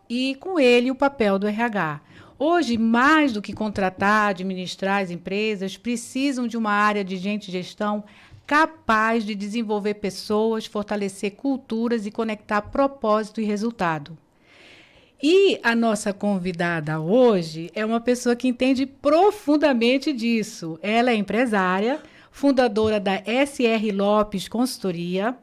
e, com ele, o papel do RH. Hoje, mais do que contratar, administrar as empresas, precisam de uma área de gente de gestão capaz de desenvolver pessoas, fortalecer culturas e conectar propósito e resultado. E a nossa convidada hoje é uma pessoa que entende profundamente disso. Ela é empresária, fundadora da SR Lopes Consultoria,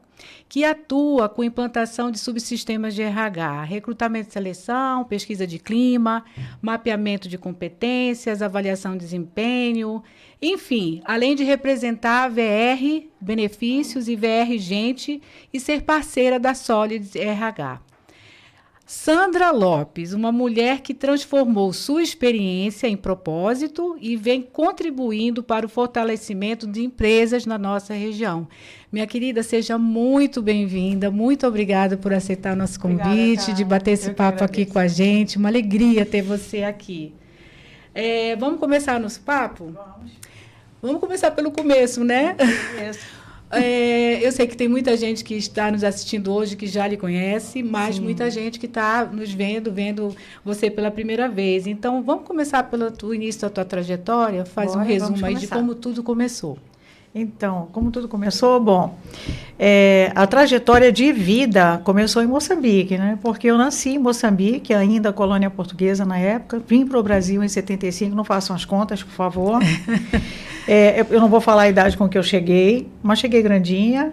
que atua com implantação de subsistemas de RH, recrutamento e seleção, pesquisa de clima, mapeamento de competências, avaliação de desempenho, enfim, além de representar a VR Benefícios e VR Gente e ser parceira da Solids RH. Sandra Lopes, uma mulher que transformou sua experiência em propósito e vem contribuindo para o fortalecimento de empresas na nossa região. Minha querida, seja muito bem-vinda, muito obrigada por aceitar o nosso convite, de bater esse papo aqui com a gente. Uma alegria ter você aqui. Vamos começar nosso papo? Vamos começar pelo começo, né? Eu sei que tem muita gente que está nos assistindo hoje que já lhe conhece, mas muita gente que está nos vendo você pela primeira vez. Então, vamos começar pelo início da tua trajetória? Faz um resumo aí de como tudo começou. Então, como tudo começou? Bom, a trajetória de vida começou em Moçambique, né? Porque eu nasci em Moçambique, ainda colônia portuguesa na época, vim para o Brasil em 75, não façam as contas, por favor. Eu não vou falar a idade com que eu cheguei, mas cheguei grandinha.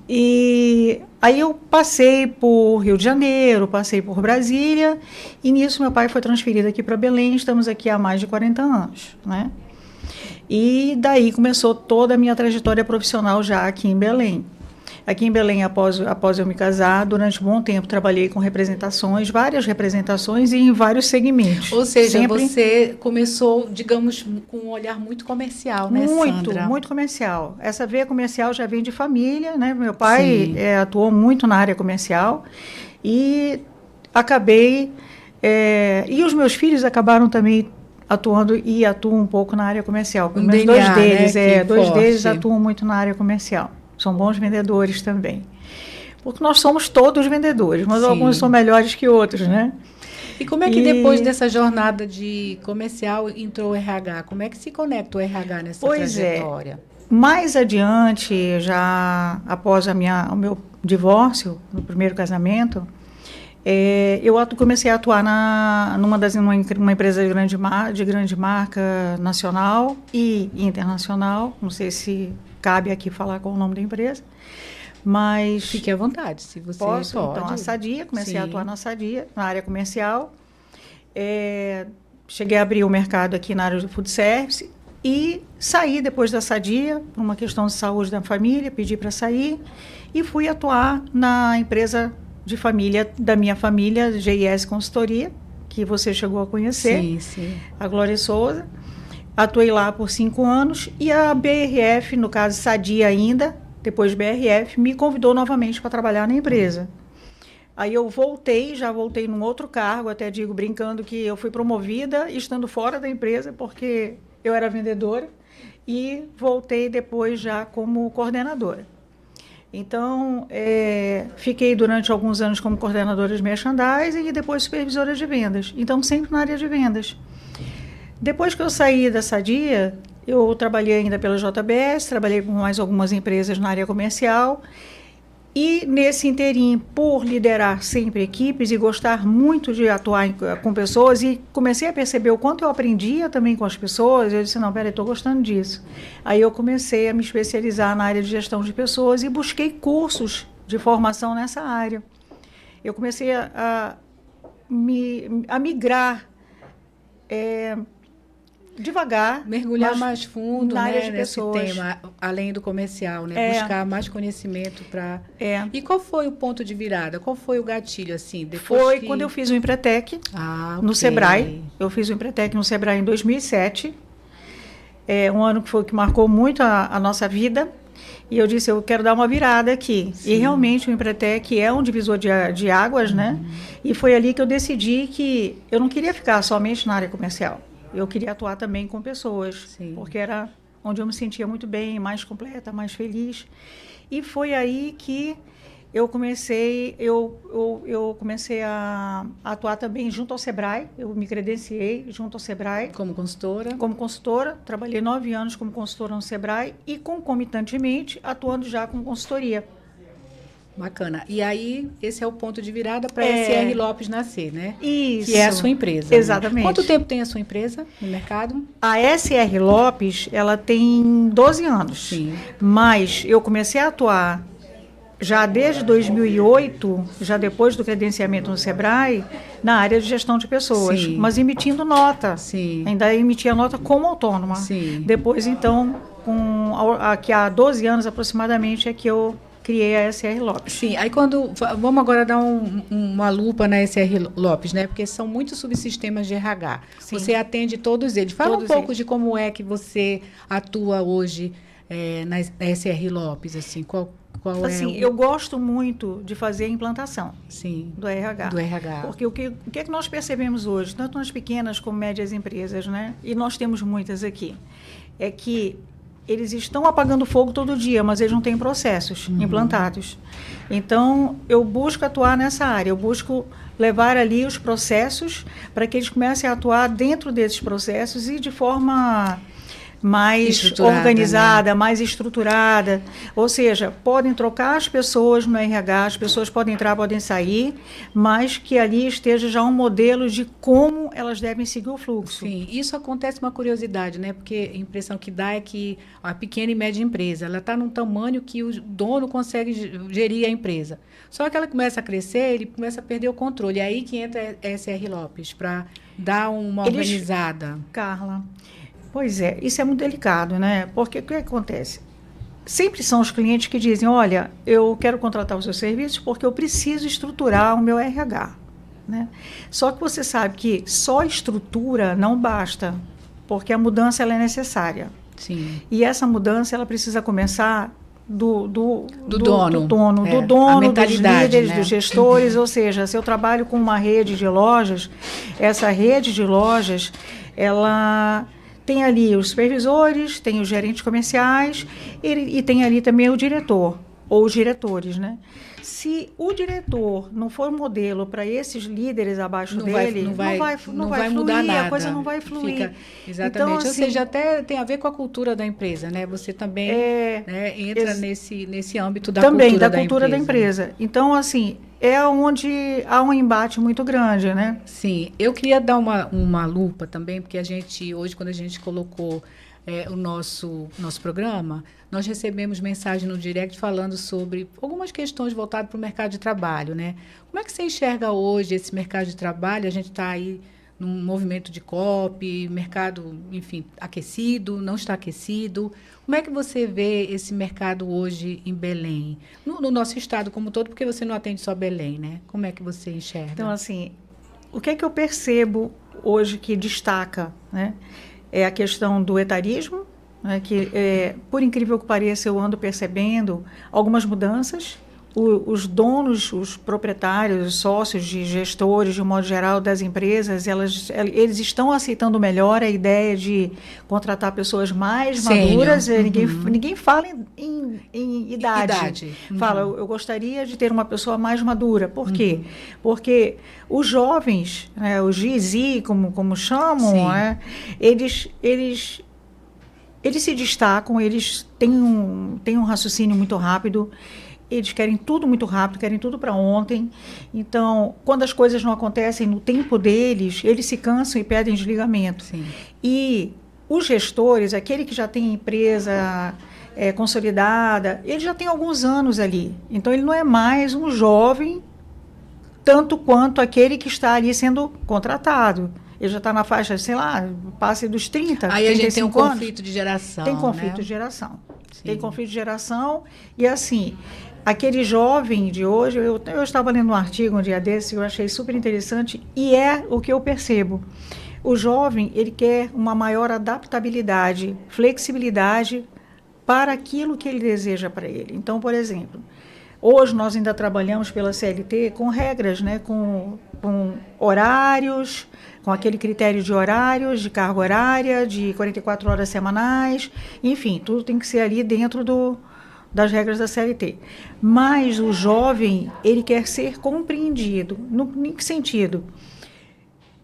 E aí eu passei por Rio de Janeiro, passei por Brasília, e nisso meu pai foi transferido aqui para Belém, estamos aqui há mais de 40 anos, né? E daí começou toda a minha trajetória profissional já aqui em Belém. Aqui em Belém, após eu me casar, durante um bom tempo trabalhei com representações, várias representações e em vários segmentos. Ou seja, você começou, digamos, com um olhar muito comercial, né, Sandra? Muito comercial. Essa veia comercial já vem de família, né? Meu pai atuou muito na área comercial e acabei... e os meus filhos acabaram também atuando e atuam um pouco na área comercial. Pelo menos dois deles, né? Dois deles atuam muito na área comercial. São bons vendedores também. Porque nós somos todos vendedores, mas alguns são melhores que outros, né? E como é que depois dessa jornada de comercial entrou o RH? Como é que se conecta o RH nessa trajetória? Mais adiante, já após o meu divórcio, no primeiro casamento, eu comecei a atuar numa empresa de grande marca nacional e internacional. Não sei se cabe aqui falar qual o nome da empresa, mas... Fique à vontade, se você posso. Pode. Então, a Sadia, comecei a atuar na Sadia, na área comercial. Cheguei a abrir o mercado aqui na área do food service e saí depois da Sadia, por uma questão de saúde da família, pedi para sair e fui atuar na empresa de família, da minha família, GIS Consultoria, que você chegou a conhecer, a Glória Souza. Atuei lá por 5 anos e a BRF, no caso Sadia ainda, depois BRF, me convidou novamente para trabalhar na empresa. Aí eu já voltei num outro cargo, até digo brincando que eu fui promovida estando fora da empresa, porque eu era vendedora, e voltei depois já como coordenadora. Então, fiquei durante alguns anos como coordenadora de merchandising e depois supervisora de vendas. Então, sempre na área de vendas. Depois que eu saí da Sadia, eu trabalhei ainda pela JBS, trabalhei com mais algumas empresas na área comercial. E nesse inteirinho, por liderar sempre equipes e gostar muito de atuar com pessoas, e comecei a perceber o quanto eu aprendia também com as pessoas, eu disse, não, peraí, estou gostando disso. Aí eu comecei a me especializar na área de gestão de pessoas e busquei cursos de formação nessa área. Eu comecei a migrar devagar. Mergulhar mais fundo, na área de nesse pessoas. tema, além do comercial, né? Buscar mais conhecimento para... E qual foi o ponto de virada? Qual foi o gatilho, assim? Foi quando eu fiz o Empretec no Sebrae. Eu fiz o Empretec no Sebrae em 2007. Um ano que marcou muito a nossa vida. E eu disse, eu quero dar uma virada aqui. Sim. E realmente o Empretec é um divisor de águas, né? E foi ali que eu decidi que eu não queria ficar somente na área comercial. Eu queria atuar também com pessoas, porque era onde eu me sentia muito bem, mais completa, mais feliz. E foi aí que eu comecei a atuar também junto ao Sebrae. Eu me credenciei junto ao Sebrae. Como consultora? Como consultora. Trabalhei 9 anos como consultora no Sebrae e, concomitantemente, atuando já com consultoria. Bacana. E aí, esse é o ponto de virada para a SR Lopes nascer, né? Isso. Que é a sua empresa. Exatamente. Né? Quanto tempo tem a sua empresa no mercado? A SR Lopes, ela tem 12 anos. Sim. Mas eu comecei a atuar já desde 2008, já depois do credenciamento no Sebrae, na área de gestão de pessoas. Sim. Mas emitindo nota. Sim. Ainda emitia nota como autônoma. Sim. Depois, então, aqui há 12 anos aproximadamente, é que eu criei a SR Lopes. Sim, aí vamos agora dar uma lupa na SR Lopes, né? Porque são muitos subsistemas de RH. Sim. Você atende todos eles. Fala um pouco de como é que você atua hoje na SR Lopes, assim, qual assim, eu gosto muito de fazer a implantação. Sim, do RH. Do RH. Porque o que é que nós percebemos hoje, tanto nas pequenas como médias empresas, né? E nós temos muitas aqui, é que eles estão apagando fogo todo dia, mas eles não têm processos implantados. Então, eu busco atuar nessa área, eu busco levar ali os processos para que eles comecem a atuar dentro desses processos e de forma mais organizada, né? Mais estruturada. Ou seja, podem trocar as pessoas no RH, as pessoas podem entrar, podem sair, mas que ali esteja já um modelo de como elas devem seguir o fluxo. Sim, isso acontece uma curiosidade, né? Porque a impressão que dá é que a pequena e média empresa, ela está num tamanho que o dono consegue gerir a empresa. Só que ela começa a crescer, ele começa a perder o controle. É aí que entra a SR Lopes, para dar uma organizada. Carla, pois é, isso é muito delicado, né? Porque o que acontece? Sempre são os clientes que dizem, olha, eu quero contratar os seus serviços porque eu preciso estruturar o meu RH. Né? Só que você sabe que só estrutura não basta, porque a mudança ela é necessária. Sim. E essa mudança ela precisa começar do dono, dos líderes, né? Dos gestores. Ou seja, se eu trabalho com uma rede de lojas, essa rede de lojas, ela tem ali os supervisores, tem os gerentes comerciais e tem ali também o diretor, ou os diretores, né? Se o diretor não for modelo para esses líderes abaixo dele, não vai fluir, mudar nada. A coisa não vai fluir. Exatamente. Então, ou seja, até tem a ver com a cultura da empresa, né? Você também entra nesse âmbito da cultura da empresa. Então, assim, é onde há um embate muito grande, né? Sim. Eu queria dar uma lupa também, porque a gente, hoje, quando a gente colocou o nosso programa, nós recebemos mensagem no direct falando sobre algumas questões voltadas para o mercado de trabalho, né? Como é que você enxerga hoje esse mercado de trabalho? A gente está aí num movimento de COP, mercado, enfim, aquecido, não está aquecido. Como é que você vê esse mercado hoje em Belém? No nosso estado como todo, porque você não atende só Belém, né? Como é que você enxerga? Então, assim, o que é que eu percebo hoje que destaca, né? É a questão do etarismo, né, que, por incrível que pareça, eu ando percebendo algumas mudanças. Os donos, os proprietários, os sócios de gestores, de um modo geral, das empresas, eles estão aceitando melhor a ideia de contratar pessoas mais maduras. Ninguém fala em idade. Fala, eu gostaria de ter uma pessoa mais madura. Por quê? Porque os jovens, né, os GZ, como chamam, né, eles se destacam, eles têm um raciocínio muito rápido. Eles querem tudo muito rápido, querem tudo para ontem. Então, quando as coisas não acontecem no tempo deles, eles se cansam e pedem desligamento. Sim. E os gestores, aquele que já tem empresa consolidada, ele já tem alguns anos ali. Então, ele não é mais um jovem, tanto quanto aquele que está ali sendo contratado. Ele já está na faixa, sei lá, passe dos 30, aí a gente tem um conflito de geração. Tem conflito de geração. Sim. Tem conflito de geração. E, assim, aquele jovem de hoje, eu estava lendo um artigo um dia desse, eu achei super interessante, e é o que eu percebo. O jovem, ele quer uma maior adaptabilidade, flexibilidade para aquilo que ele deseja para ele. Então, por exemplo, hoje nós ainda trabalhamos pela CLT com regras, né, com horários, com aquele critério de horários, de carga horária, de 44 horas semanais, enfim, tudo tem que ser ali dentro das regras da CLT. Mas o jovem, ele quer ser compreendido. Em que sentido?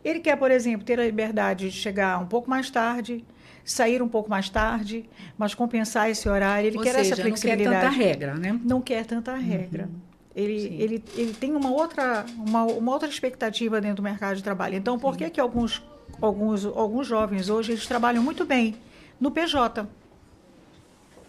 Ele quer, por exemplo, ter a liberdade de chegar um pouco mais tarde, sair um pouco mais tarde, mas compensar esse horário. Ele quer essa flexibilidade. Não quer tanta regra, né? Não quer tanta regra. Ele tem uma outra expectativa dentro do mercado de trabalho. Então, por que alguns jovens hoje eles trabalham muito bem no PJ?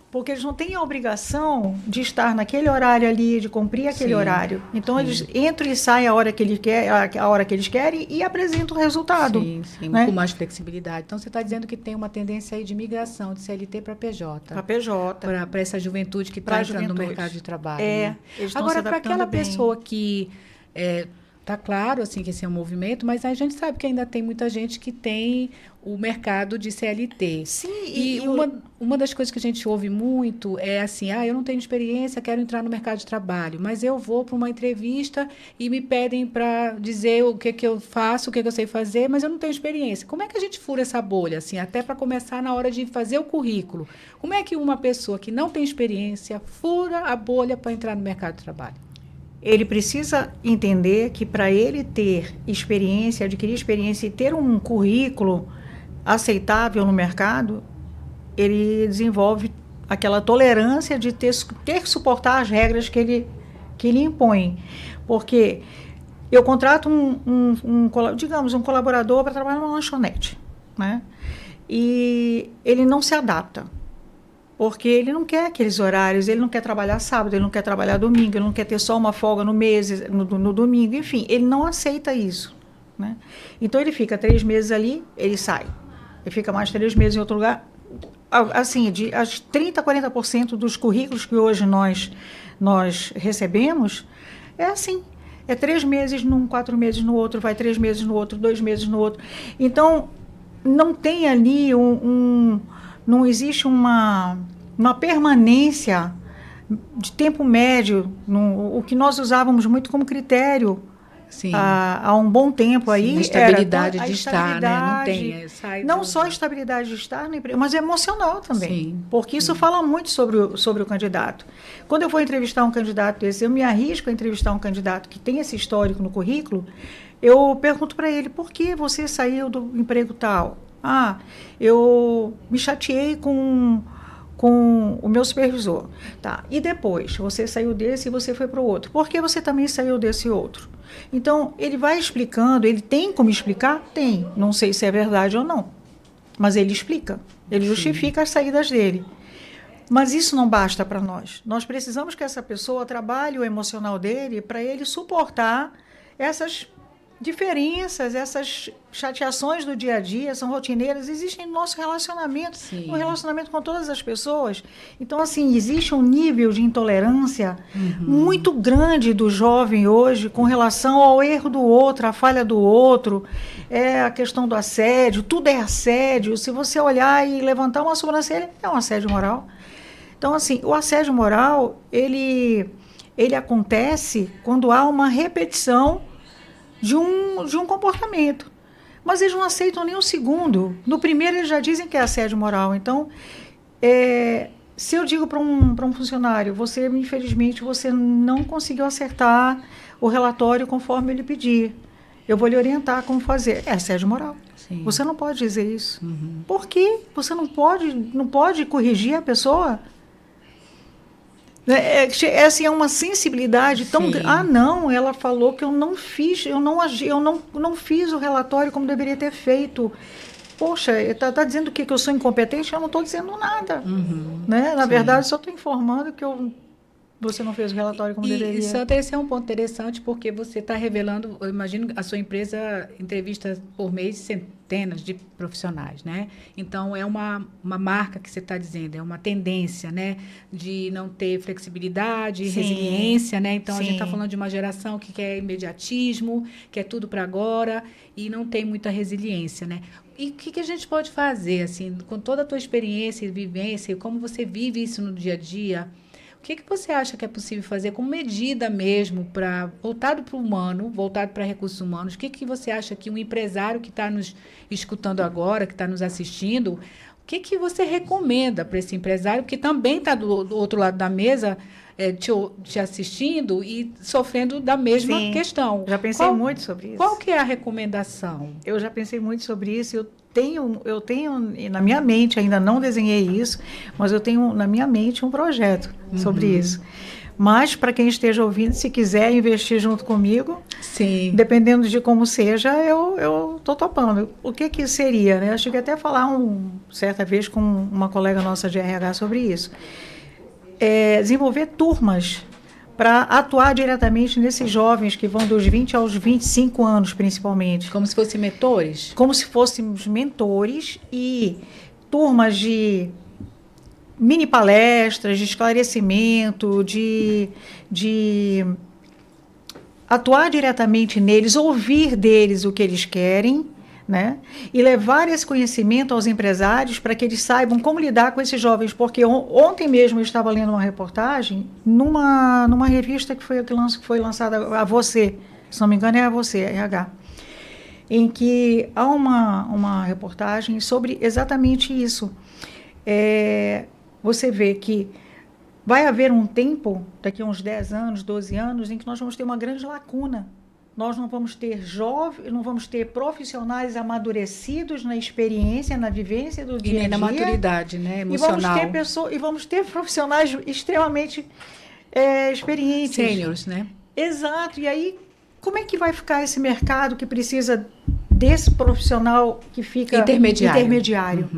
Porque eles não têm a obrigação de estar naquele horário ali, de cumprir aquele horário. Então, eles entram e saem a hora que eles querem e apresentam o resultado. Sim, né? Com mais flexibilidade. Então, você está dizendo que tem uma tendência aí de migração de CLT para PJ. Para PJ. Para essa juventude que está entrando no mercado de trabalho. Né? Agora, para aquela pessoa que... Está claro assim, que esse é um movimento, mas a gente sabe que ainda tem muita gente que tem o mercado de CLT. Sim. E uma das coisas que a gente ouve muito é assim, eu não tenho experiência, quero entrar no mercado de trabalho, mas eu vou para uma entrevista e me pedem para dizer o que eu faço, o que eu sei fazer, mas eu não tenho experiência. Como é que a gente fura essa bolha, assim, até para começar na hora de fazer o currículo? Como é que uma pessoa que não tem experiência fura a bolha para entrar no mercado de trabalho? Ele precisa entender que para ele ter experiência, adquirir experiência e ter um currículo aceitável no mercado, ele desenvolve aquela tolerância de ter que suportar as regras que ele impõe. Porque eu contrato digamos, um colaborador para trabalhar numa lanchonete, né? E ele não se adapta. Porque ele não quer aqueles horários, ele não quer trabalhar sábado, ele não quer trabalhar domingo, ele não quer ter só uma folga no mês, no domingo, enfim, ele não aceita isso, né? Então, ele fica 3 meses ali, ele sai. Ele fica mais 3 meses em outro lugar. Assim, as 30%, 40% dos currículos que hoje nós recebemos, é assim. É 3 meses num, 4 meses no outro, vai 3 meses no outro, 2 meses no outro. Então, não tem ali não existe uma permanência de tempo médio, o que nós usávamos muito como critério há um bom tempo. Aí. A estabilidade de estar, né? Não tem. Não só a estabilidade de estar na empresa, mas emocional também. Sim, porque isso fala muito sobre o candidato. Quando eu vou entrevistar um candidato desse, eu me arrisco a entrevistar um candidato que tem esse histórico no currículo, eu pergunto para ele, por que você saiu do emprego tal? Eu me chateei com o meu supervisor. Tá. E depois, você saiu desse e você foi para o outro. Por que você também saiu desse outro? Então, ele vai explicando, ele tem como explicar? Tem. Não sei se é verdade ou não. Mas ele explica. Ele justifica as saídas dele. Mas isso não basta para nós. Nós precisamos que essa pessoa trabalhe o emocional dele para ele suportar essas diferenças, essas chateações do dia a dia, são rotineiras, existem no nosso relacionamento, no relacionamento com todas as pessoas. Então, assim, existe um nível de intolerância muito grande do jovem hoje com relação ao erro do outro, à falha do outro, a questão do assédio, tudo é assédio. Se você olhar e levantar uma sobrancelha, é um assédio moral. Então, assim, o assédio moral, ele acontece quando há uma repetição de um comportamento. Mas eles não aceitam nem o segundo. No primeiro, eles já dizem que é assédio moral. Então, se eu digo para um funcionário, infelizmente, você não conseguiu acertar o relatório conforme ele pedir, eu vou lhe orientar como fazer. É assédio moral. Sim. Você não pode dizer isso. Por quê? Você não pode corrigir a pessoa? É uma sensibilidade tão grande. Não, ela falou que eu não fiz, eu não fiz o relatório como deveria ter feito. Poxa, está dizendo que eu sou incompetente? Eu não estou dizendo nada. Né? Na verdade, só estou informando que você não fez o relatório como deveria. Sandra, esse é um ponto interessante, porque você está revelando, eu imagino, a sua empresa entrevista por mês centenas de profissionais, né? Então, é uma marca que você está dizendo, é uma tendência, né? De não ter flexibilidade, resiliência, né? Então, a gente está falando de uma geração que quer imediatismo, quer tudo para agora, e não tem muita resiliência, né? E o que a gente pode fazer, assim, com toda a tua experiência e vivência, como você vive isso no dia a dia? O que você acha que é possível fazer como medida mesmo, voltado para o humano, voltado para recursos humanos? O que você acha que um empresário que está nos escutando agora, que está nos assistindo, que você recomenda para esse empresário que também está do outro lado da mesa, te assistindo e sofrendo da mesma Sim, questão? Já pensei muito sobre isso. Qual que é a recomendação? Eu já pensei muito sobre isso. Eu tenho na minha mente, ainda não desenhei isso, mas eu tenho na minha mente um projeto sobre isso. Mas, para quem esteja ouvindo, se quiser investir junto comigo, sim, dependendo de como seja, eu estou topando. O que seria, né? Eu cheguei até a falar certa vez com uma colega nossa de RH sobre isso. Desenvolver turmas para atuar diretamente nesses jovens que vão dos 20 aos 25 anos, principalmente. Como se fossem mentores? Como se fôssemos mentores e turmas de mini palestras, de esclarecimento, de atuar diretamente neles, ouvir deles o que eles querem, né? E levar esse conhecimento aos empresários para que eles saibam como lidar com esses jovens. Porque ontem mesmo eu estava lendo uma reportagem numa revista que foi lançada, a Você, se não me engano é a Você, RH, em que há uma reportagem sobre exatamente isso. Você vê que vai haver um tempo, daqui a uns 10 anos, 12 anos, em que nós vamos ter uma grande lacuna. Nós não vamos ter não vamos ter profissionais amadurecidos na experiência, na vivência do dia a dia. E nem na maturidade, né, emocional. E vamos ter profissionais extremamente experientes. Sêniores, né? Exato. E aí, como é que vai ficar esse mercado que precisa desse profissional que fica intermediário?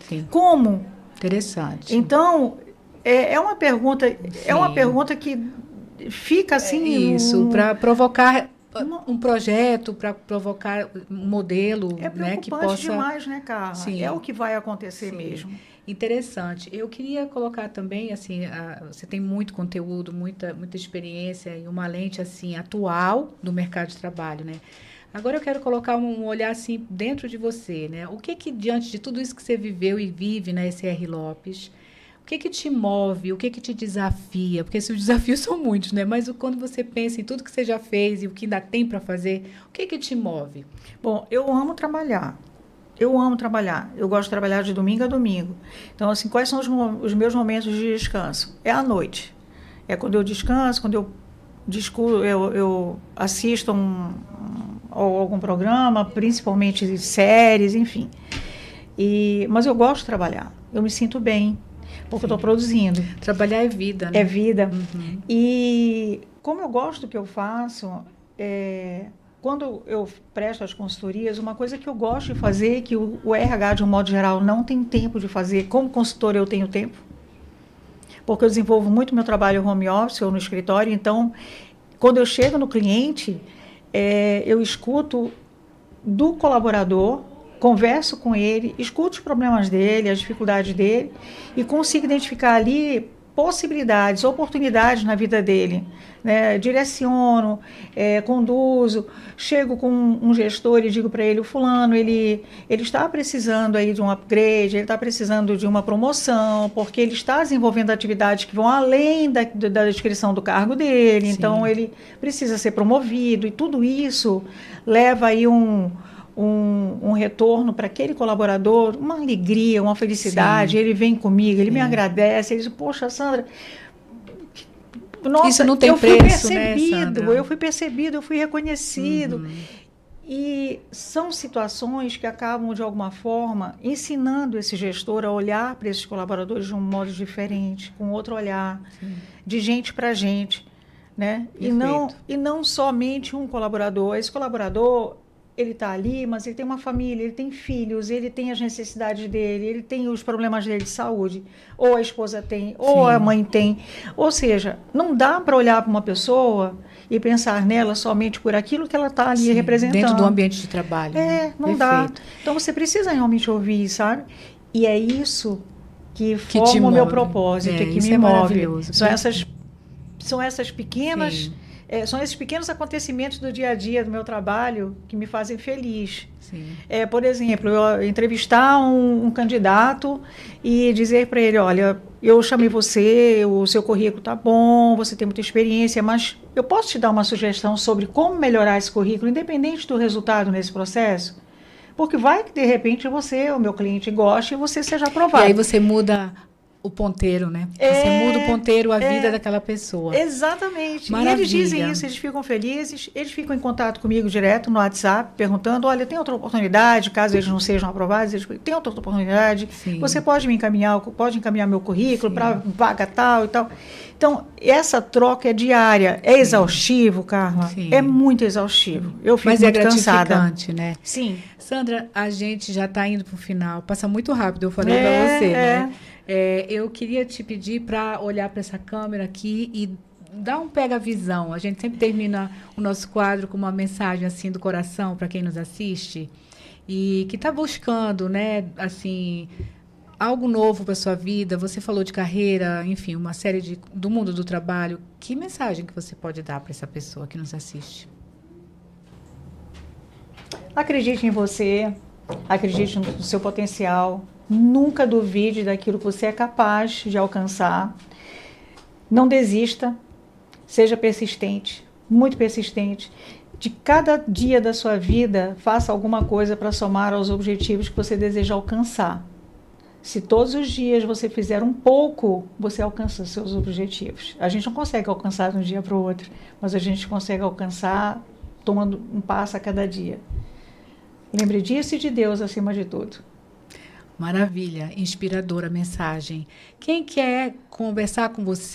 Sim. Como? Interessante. Então, é uma pergunta que fica assim... Isso, para provocar um projeto, para provocar um modelo, né, que possa... demais, né, Carla? Sim. É o que vai acontecer mesmo. Interessante. Eu queria colocar também, assim, você tem muito conteúdo, muita experiência e uma lente, assim, atual do mercado de trabalho, né? Agora eu quero colocar um olhar, assim, dentro de você, né? O que diante de tudo isso que você viveu e vive na SR Lopes, o que te move, o que te desafia? Porque os desafios são muitos, né? Mas quando você pensa em tudo que você já fez e o que ainda tem para fazer, o que te move? Bom, eu amo trabalhar. Eu gosto de trabalhar de domingo a domingo. Então, assim, quais são os meus momentos de descanso? É à noite. É quando eu descanso, quando eu assisto algum programa, principalmente séries, enfim. Mas eu gosto de trabalhar. Eu me sinto bem, porque eu estou produzindo. Trabalhar é vida, né? É vida. E como eu gosto do que eu faço, quando eu presto as consultorias, uma coisa que eu gosto de fazer, que o RH, de um modo geral, não tem tempo de fazer, como consultora eu tenho tempo, porque eu desenvolvo muito meu trabalho home office ou no escritório, então, quando eu chego no cliente, eu escuto do colaborador, converso com ele, escuto os problemas dele, as dificuldades dele, e consigo identificar ali possibilidades, oportunidades na vida dele, né? Direciono, conduzo, chego com um gestor e digo para ele, o fulano, ele está precisando aí de um upgrade, ele está precisando de uma promoção, porque ele está desenvolvendo atividades que vão além da descrição do cargo dele, Sim. Então ele precisa ser promovido, e tudo isso leva aí um retorno para aquele colaborador, uma alegria, uma felicidade. Sim. Ele vem comigo, ele me agradece, ele diz, poxa, Sandra, nossa, isso não tem preço, né, Sandra? Eu fui percebido, eu fui reconhecido. E são situações que acabam, de alguma forma, ensinando esse gestor a olhar para esses colaboradores de um modo diferente, com outro olhar, Sim. de gente para gente, né? E não somente um colaborador. Esse colaborador, ele está ali, mas ele tem uma família, ele tem filhos, ele tem as necessidades dele, ele tem os problemas dele de saúde, ou a esposa tem, ou Sim. a mãe tem. Ou seja, não dá para olhar para uma pessoa e pensar nela somente por aquilo que ela está ali Sim, representando. Dentro do ambiente de trabalho. Não Perfeito. Dá. Então, você precisa realmente ouvir, sabe? E é isso que forma o meu propósito, que me move. São essas pequenas... Sim. São esses pequenos acontecimentos do dia a dia do meu trabalho que me fazem feliz. Sim. Por exemplo, eu entrevistar um candidato e dizer para ele, olha, eu chamei você, o seu currículo está bom, você tem muita experiência, mas eu posso te dar uma sugestão sobre como melhorar esse currículo, independente do resultado nesse processo? Porque vai que, de repente, o meu cliente, goste e você seja aprovado. E aí você muda o ponteiro, né? Você muda o ponteiro, a vida daquela pessoa. Exatamente. Maravilha. E eles dizem isso, eles ficam felizes, eles ficam em contato comigo direto no WhatsApp, perguntando, olha, tem outra oportunidade, caso eles não sejam aprovados, eles tem outra oportunidade, Sim. você pode encaminhar meu currículo para vaga tal e tal. Então, essa troca é diária. É exaustivo, Carla? Sim. É muito exaustivo. Eu fico Mas muito é cansada. gratificante, né? Sim. Sandra, a gente já está indo para o final. Passa muito rápido, eu falei para você, né? Eu queria te pedir para olhar para essa câmera aqui e dar um pega-visão. A gente sempre termina o nosso quadro com uma mensagem assim do coração para quem nos assiste e que está buscando, né, assim, algo novo para sua vida. Você falou de carreira, enfim, uma série do mundo do trabalho. Que mensagem que você pode dar para essa pessoa que nos assiste? Acredite em você, acredite no seu potencial. Nunca duvide daquilo que você é capaz de alcançar. Não desista. Seja persistente, muito persistente. De cada dia da sua vida, faça alguma coisa para somar aos objetivos que você deseja alcançar. Se todos os dias você fizer um pouco, você alcança os seus objetivos. A gente não consegue alcançar de um dia para o outro, mas a gente consegue alcançar tomando um passo a cada dia. Lembre disso e de Deus acima de tudo. Maravilha, inspiradora mensagem. Quem quer conversar com você,